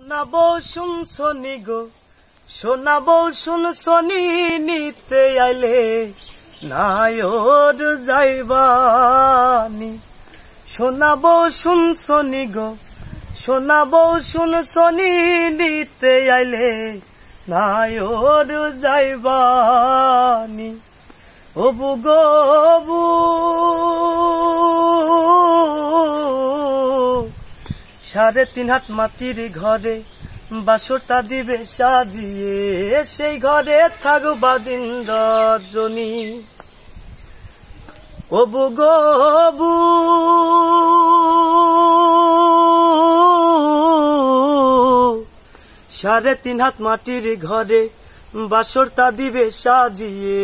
শোনাবো শুন শনি গো, শোনাবো শুন শনি, নিতে আইলে নায়র যাইবানি। শোনাবো শুন শনি গো, শোনাবো শুন শনি, নিতে আইলে নায়র যাইবানি। অবু গো অবু, 3.5 হাত মাটির ঘরে বাসরটা দিবে সাজিয়ে, সেই ঘরে থাকবা দিন রজনী। অবু গো অবু, 3.5 হাত মাটির ঘরে বাসরটা দিবে সাজিয়ে,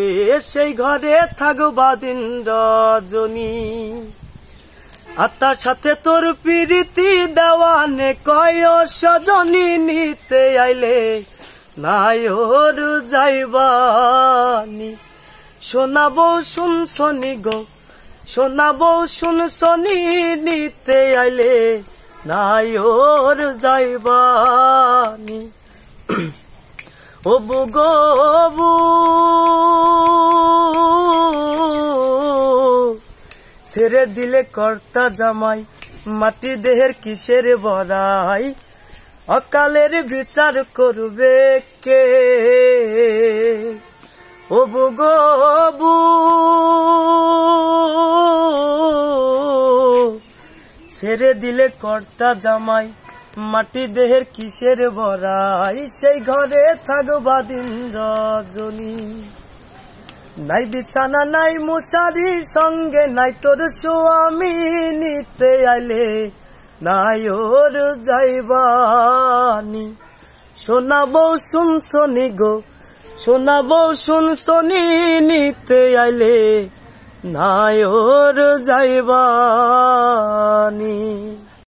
সেই ঘরে থাকবা দিন রজনী। আর তার সাথে তোর প্রীতি দেওয়ানে কয় সজনী, নিতে আইলে নায়র যাইবানি। শোনাবো শুন শনি গো, শোনাবো শুন শনি, নিতে আইলে নায়র যাইবানি। অবু গো অবু, ছেড়ে দিলে কর্তা জামাই, মাটি দেহের কিসের বড়াই, অকালের বিচার করবে কে। অবু গো অবু, ছেড়ে দিলে কর্তা জামাই, মাটি দেহের কিসের বড়াই, সেই ঘরে থাকবা দিন রজনী। নাই বিছানা নাই মশারি, সঙ্গে নাই তোর স্বামী, নিতে আইলে নায়র যাইবানি। শোনাবো শুন শনি গো, শোনাবো শুন শনি, নিতে আইলে নায়র যাইবানি।